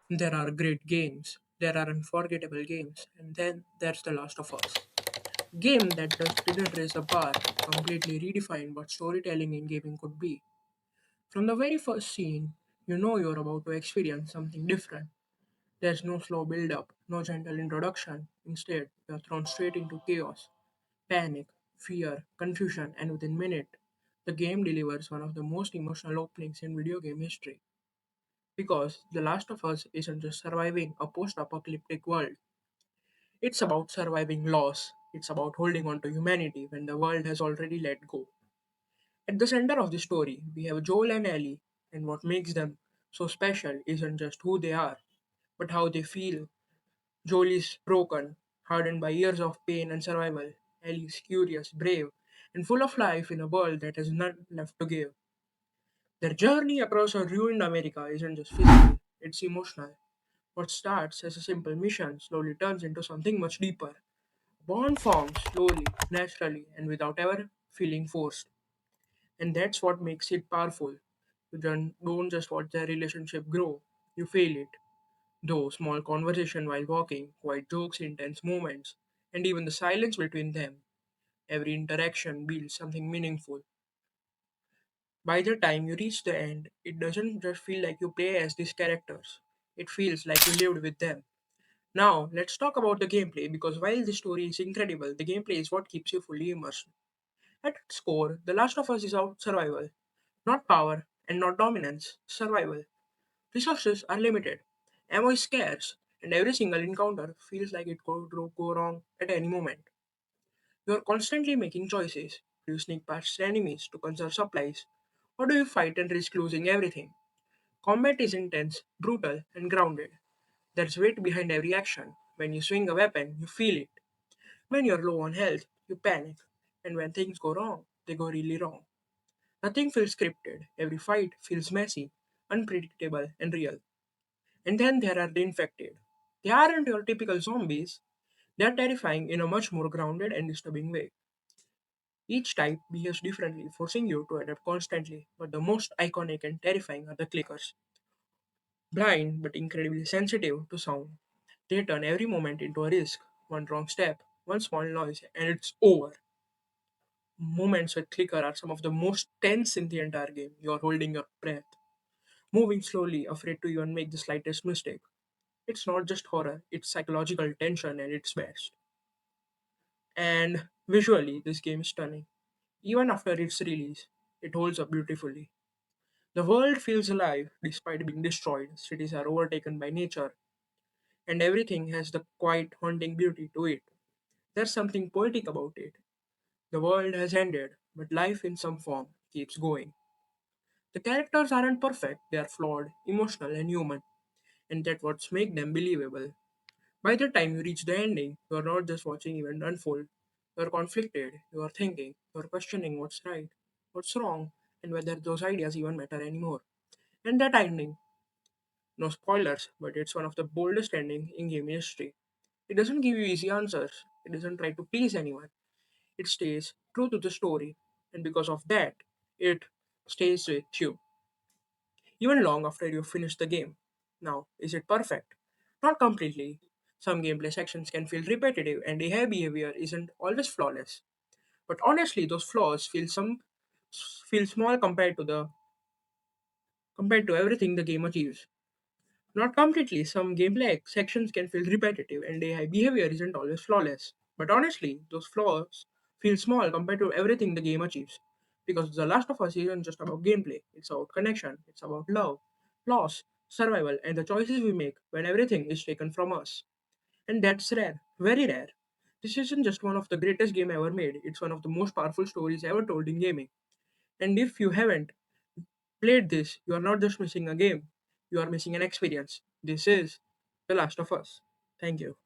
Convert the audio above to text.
There are great games, there are unforgettable games, and then there's The Last of Us. Game that just didn't raise the bar, completely redefined what storytelling in gaming could be. From the very first scene, you know you're about to experience something different. There's no slow build up, no gentle introduction. Instead, you're thrown straight into chaos, panic, fear, confusion, and within minutes, the game delivers one of the most emotional openings in video game history. Because The Last of Us isn't just surviving a post apocalyptic world, it's about surviving loss. It's about holding on to humanity when the world has already let go. At the center of the story, we have Joel and Ellie, and what makes them so special isn't just who they are, but how they feel. Joel is broken, hardened by years of pain and survival. Ellie is curious, brave, and full of life in a world that has none left to give. Their journey across a ruined America isn't just physical, it's emotional. What starts as a simple mission slowly turns into something much deeper. Bond forms slowly, naturally, and without ever feeling forced. And that's what makes it powerful. You don't just watch their relationship grow, you feel it. Though small conversation while walking, quiet jokes, intense moments, and even the silence between them, every interaction builds something meaningful. By the time you reach the end, it doesn't just feel like you play as these characters. It feels like you lived with them. Now, let's talk about the gameplay because while the story is incredible, the gameplay is what keeps you fully immersed. At its core, The Last of Us is about survival, not power and not dominance, survival. Resources are limited, ammo is scarce, and every single encounter feels like it could go wrong at any moment. You are constantly making choices. Do you sneak past enemies to conserve supplies? Or do you fight and risk losing everything? Combat is intense, brutal, and grounded. There's weight behind every action. When you swing a weapon, you feel it. When you're low on health, you panic. And when things go wrong, they go really wrong. Nothing feels scripted. Every fight feels messy, unpredictable, and real. And then there are the infected. They aren't your typical zombies. They are terrifying in a much more grounded and disturbing way. Each type behaves differently, forcing you to adapt constantly. But the most iconic and terrifying are the clickers. Blind but incredibly sensitive to sound. They turn every moment into a risk. One wrong step, one small noise, and it's over. Moments with clicker are some of the most tense in the entire game. You are holding your breath, moving slowly, afraid to even make the slightest mistake. It's not just horror, it's psychological tension at its best. And visually, this game is stunning. Even after its release, it holds up beautifully. The world feels alive despite being destroyed. Cities are overtaken by nature, and everything has the quiet, haunting beauty to it. There's something poetic about it. The world has ended, but life in some form keeps going. The characters aren't perfect, they are flawed, emotional, and human, and that's what makes them believable. By the time you reach the ending, you are not just watching event unfold. You are conflicted, you are thinking, you are questioning what's right, what's wrong, and whether those ideas even matter anymore. And that ending, no spoilers, but it's one of the boldest ending in game history. It doesn't give you easy answers. It doesn't try to please anyone. It stays true to the story, and because of that, it stays with you even long after you finish the game. Now, is it perfect? Not completely. Some gameplay sections can feel repetitive, and AI behavior isn't always flawless. But honestly, those flaws feel small compared to everything the game achieves. Not completely. Some gameplay sections can feel repetitive, and AI behavior isn't always flawless. But honestly, those flaws feel small compared to everything the game achieves. Because The Last of Us isn't just about gameplay, it's about connection, it's about love, loss, survival, and the choices we make when everything is taken from us. And that's rare, very rare. This isn't just one of the greatest game ever made, it's one of the most powerful stories ever told in gaming. And if you haven't played this, you are not just missing a game, you are missing an experience. This is The Last of Us. Thank you.